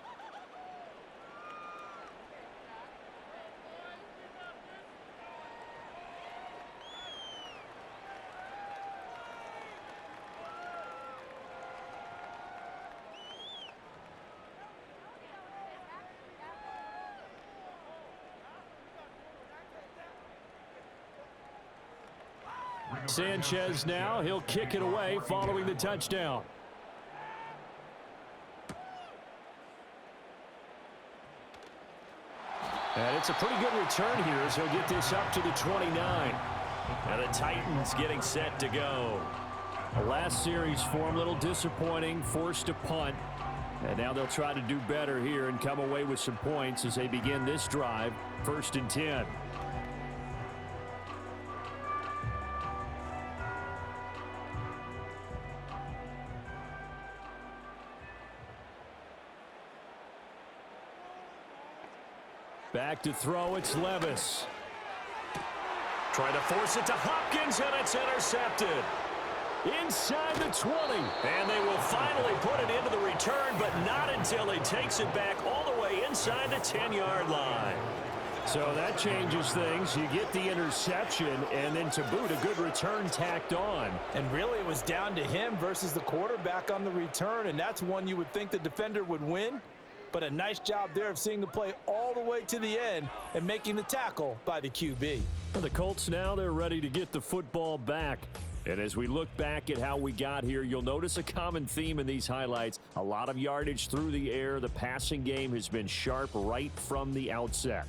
Speaker 2: Sanchez now, he'll kick it away following the touchdown. And it's a pretty good return here as he'll get this up to the 29.
Speaker 4: And the Titans getting set to go.
Speaker 2: The last series for him, a little disappointing, forced a punt. And now they'll try to do better here and come away with some points as they begin this drive, 1st and 10. Back to throw, it's Levis.
Speaker 4: Trying to force it to Hopkins, and it's intercepted.
Speaker 2: Inside the 20.
Speaker 4: And they will finally put it into the return, but not until he takes it back all the way inside the 10-yard line.
Speaker 2: So that changes things. You get the interception, and then to boot, a good return tacked on.
Speaker 3: And really, it was down to him versus the quarterback on the return, and that's one you would think the defender would win. But a nice job there of seeing the play all the way to the end and making the tackle by the QB.
Speaker 2: And the Colts now, they're ready to get the football back. And as we look back at how we got here, you'll notice a common theme in these highlights. A lot of yardage through the air. The passing game has been sharp right from the outset.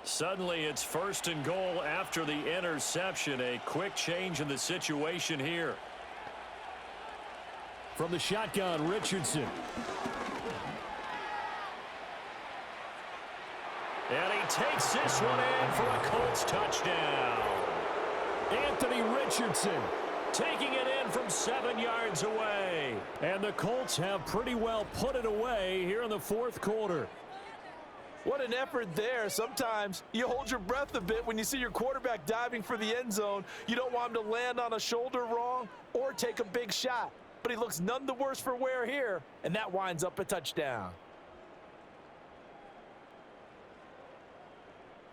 Speaker 4: Suddenly, it's 1st and goal after the interception. A quick change in the situation here.
Speaker 2: From the shotgun, Richardson.
Speaker 4: And he takes this one in for a Colts touchdown.
Speaker 2: Anthony Richardson
Speaker 4: taking it in from 7 yards away.
Speaker 2: And the Colts have pretty well put it away here in the 4th quarter.
Speaker 3: What an effort there. Sometimes you hold your breath a bit when you see your quarterback diving for the end zone. You don't want him to land on a shoulder wrong or take a big shot. But he looks none the worse for wear here, and that winds up a touchdown.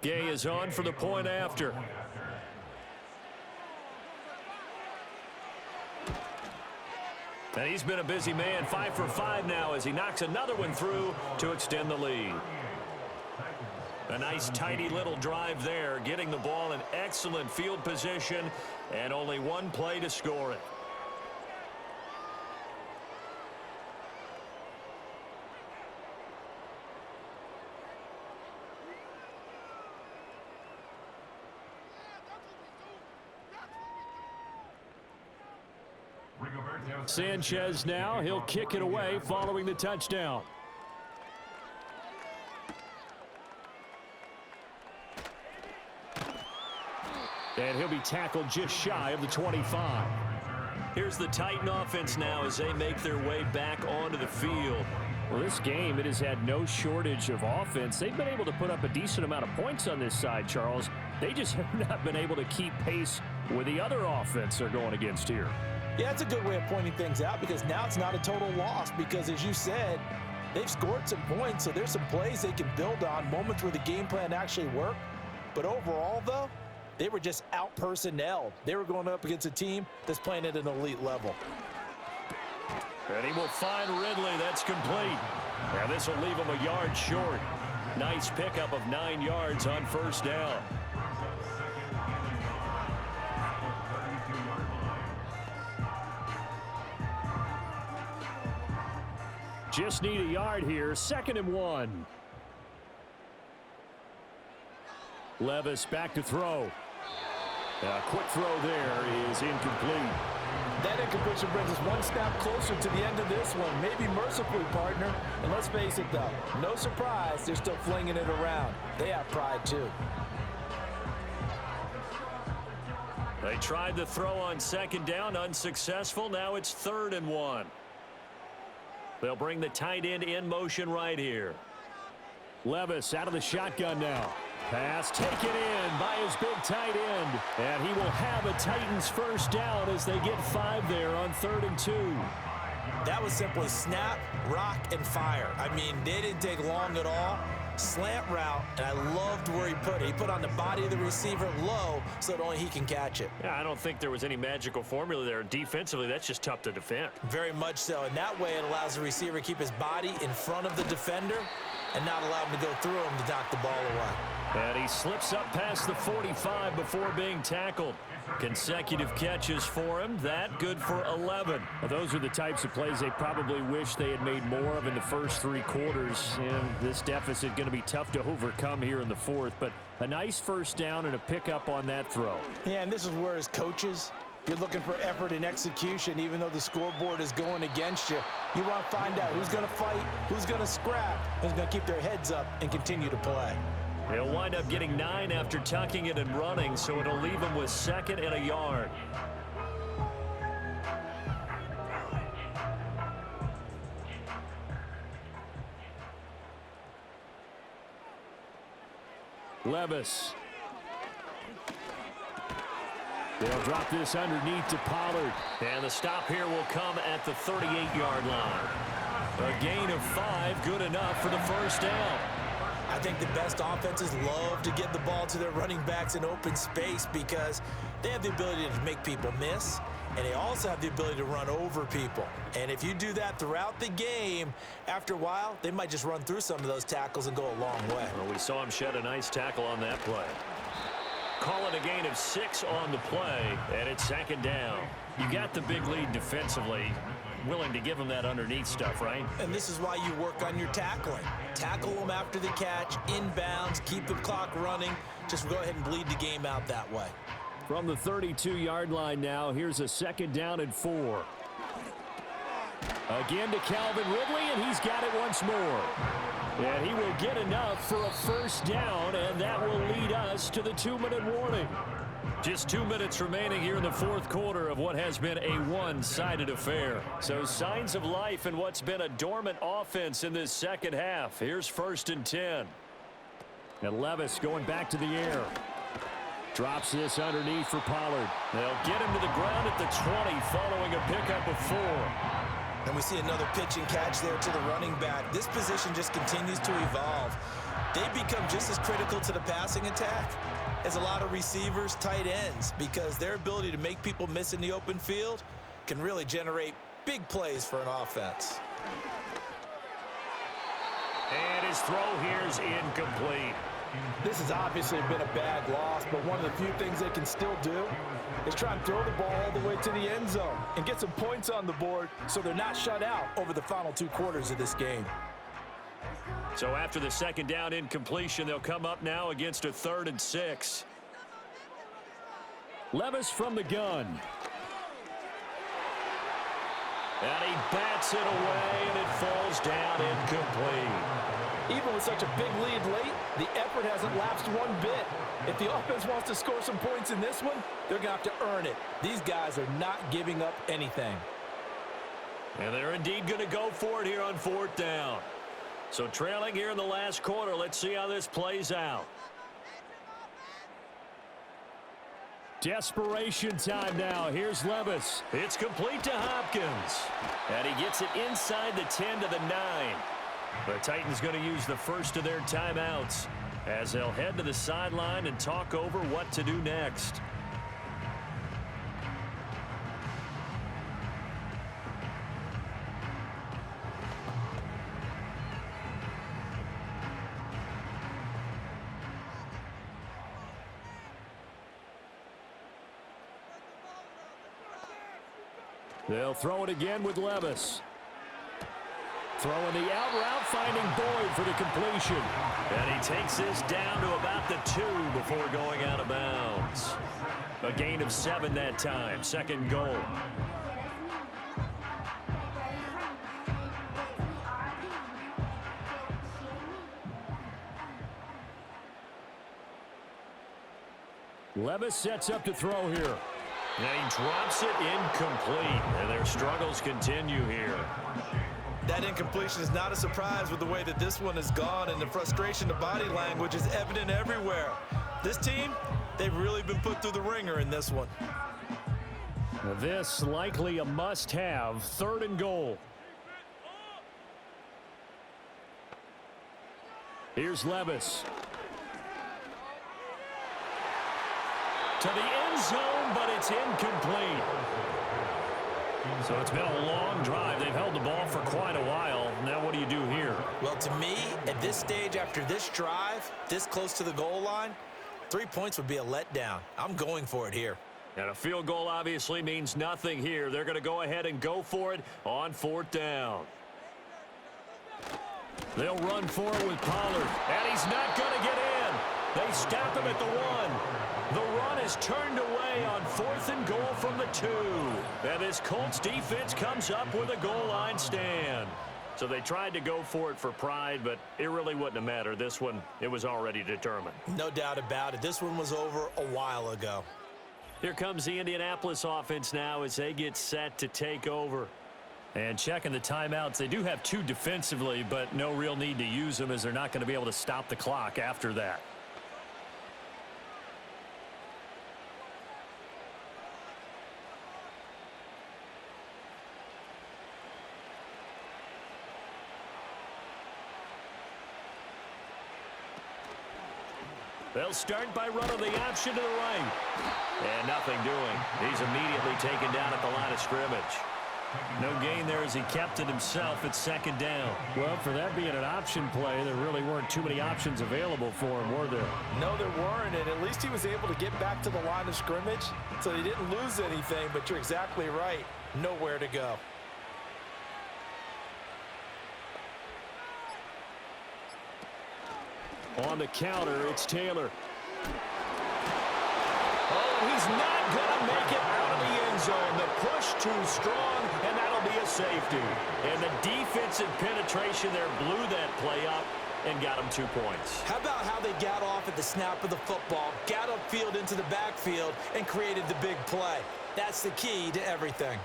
Speaker 4: Gay is on for the point after. And he's been a busy man, 5 for 5 now as he knocks another one through to extend the lead. A nice tidy little drive there, getting the ball in excellent field position and only one play to score it.
Speaker 2: Sanchez now, he'll kick it away following the touchdown. And he'll be tackled just shy of the 25.
Speaker 4: Here's the Titan offense now as they make their way back onto the field.
Speaker 2: Well, this game, it has had no shortage of offense. They've been able to put up a decent amount of points on this side, Charles. They just have not been able to keep pace with the other offense they're going against here.
Speaker 3: Yeah, that's a good way of pointing things out because now it's not a total loss because, as you said, they've scored some points, so there's some plays they can build on, moments where the game plan actually worked. But overall, though, they were just out-personnelled. They were going up against a team that's playing at an elite level.
Speaker 4: And he will find Ridley. That's complete. And this will leave him a yard short. Nice pickup of 9 yards on first down.
Speaker 2: Just need a yard here. 2nd and 1. Levis back to throw. A quick throw there is incomplete.
Speaker 3: That incompletion brings us one snap closer to the end of this one. Maybe mercifully, partner. And let's face it, though, no surprise, they're still flinging it around. They have pride, too.
Speaker 4: They tried the throw on 2nd down, unsuccessful. Now it's 3rd and 1. They'll bring the tight end in motion right here.
Speaker 2: Levis out of the shotgun now. Pass taken in by his big tight end. And he will have a Titans first down as they get 5 there on 3rd and 2.
Speaker 3: That was simply snap, rock, and fire. I mean, they didn't take long at all. Slant route, and I loved where he put it. He put on the body of the receiver low so that only he can catch it.
Speaker 4: Yeah, I don't think there was any magical formula there. Defensively, that's just tough to defend.
Speaker 3: Very much so, and that way it allows the receiver to keep his body in front of the defender and not allow him to go through him to knock the ball away.
Speaker 4: And he slips up past the 45 before being tackled. Consecutive catches for him. That good for 11.
Speaker 2: Well, those are the types of plays they probably wish they had made more of in the first 3 quarters. And this deficit going to be tough to overcome here in the 4th. But a nice first down and a pickup on that throw.
Speaker 3: Yeah, and this is where as coaches, you're looking for effort and execution. Even though the scoreboard is going against you, you want to find out who's going to fight, who's going to scrap, who's going to keep their heads up and continue to play.
Speaker 4: He'll wind up getting 9 after tucking it and running, so it'll leave him with 2nd and a yard.
Speaker 2: Levis. They'll drop this underneath to Pollard.
Speaker 4: And the stop here will come at the 38-yard line. A gain of 5, good enough for the first down.
Speaker 3: I think the best offenses love to get the ball to their running backs in open space because they have the ability to make people miss, and they also have the ability to run over people. And if you do that throughout the game, after a while, they might just run through some of those tackles and go a long way.
Speaker 4: Well, we saw him shed a nice tackle on that play. Call it a gain of 6 on the play, and it's 2nd down. You got the big lead defensively. Willing to give him that underneath stuff, right?
Speaker 3: And this is why you work on your tackling. Tackle them after the catch, inbounds, keep the clock running. Just go ahead and bleed the game out that way.
Speaker 2: From the 32-yard line now, here's a 2nd down and 4. Again to Calvin Ridley, and he's got it once more. And he will get enough for a first down, and that will lead us to the 2-minute warning.
Speaker 4: Just 2 minutes remaining here in the 4th quarter of what has been a one-sided affair. So signs of life in what's been a dormant offense in this second half. Here's 1st and 10.
Speaker 2: And Levis going back to the air. Drops this underneath for Pollard. They'll get him to the ground at the 20 following a pickup of 4.
Speaker 3: And we see another pitch and catch there to the running back. This position just continues to evolve. They become just as critical to the passing attack as a lot of receivers, tight ends, because their ability to make people miss in the open field can really generate big plays for an offense.
Speaker 2: And his throw here is incomplete.
Speaker 3: This has obviously been a bad loss, but one of the few things they can still do is try and throw the ball all the way to the end zone and get some points on the board so they're not shut out over the final 2 quarters of this game.
Speaker 2: So after the second down incompletion, they'll come up now against a 3rd and 6. Levis from the gun. And he bats it away, and it falls down incomplete.
Speaker 3: Even with such a big lead late, the effort hasn't lapsed one bit. If the offense wants to score some points in this one, they're going to have to earn it. These guys are not giving up anything.
Speaker 2: And they're indeed going to go for it here on 4th down. So trailing here in the last quarter, let's see how this plays out. Desperation time now. Here's Levis. It's complete to Hopkins. And he gets it inside the 10 to the 9. The Titans going to use the first of their timeouts as they'll head to the sideline and talk over what to do next. They'll throw it again with Levis. Throwing the out route, finding Boyd for the completion. And he takes this down to about the 2 before going out of bounds. A gain of 7 that time. 2nd goal. Levis sets up to throw here. And he drops it incomplete. And their struggles continue here.
Speaker 3: That incompletion is not a surprise with the way that this one has gone, and the frustration, the body language is evident everywhere. This team, they've really been put through the ringer in this one.
Speaker 2: This likely a must-have. 3rd and goal. Here's Levis. To the end zone, but it's incomplete. So it's been a long drive. They've held the ball for quite a while. Now what do you do here?
Speaker 3: Well, to me, at this stage, after this drive, this close to the goal line, 3 points would be a letdown. I'm going for it here.
Speaker 2: And a field goal obviously means nothing here. They're going to go ahead and go for it on 4th down. They'll run for it with Pollard. And he's not going to get in. They stop him at the 1. The run is turned away on 4th and goal from the 2. And this Colts defense comes up with a goal line stand. So they tried to go for it for pride, but it really wouldn't have mattered. This one, it was already determined.
Speaker 3: No doubt about it. This one was over a while ago.
Speaker 2: Here comes the Indianapolis offense now as they get set to take over. And checking the timeouts, they do have 2 defensively, but no real need to use them as they're not going to be able to stop the clock after that. They'll start by running the option to the right. And nothing doing. He's immediately taken down at the line of scrimmage. No gain there as he kept it himself at 2nd down. Well, for that being an option play, there really weren't too many options available for him, were there?
Speaker 3: No, there weren't, and at least he was able to get back to the line of scrimmage, so he didn't lose anything, but you're exactly right. Nowhere to go.
Speaker 2: On the counter, it's Taylor. Oh, he's not going to make it out of the end zone. The push too strong, and that'll be a safety. And the defensive penetration there blew that play up and got him 2 points.
Speaker 3: How about how they got off at the snap of the football, got upfield into the backfield, and created the big play? That's the key to everything.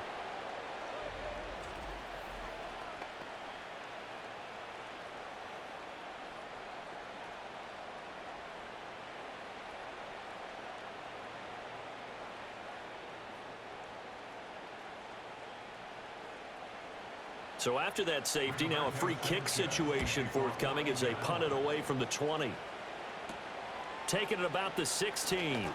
Speaker 4: So after that safety, now a free kick situation forthcoming as they punt it away from the 20. Taking it about the 16.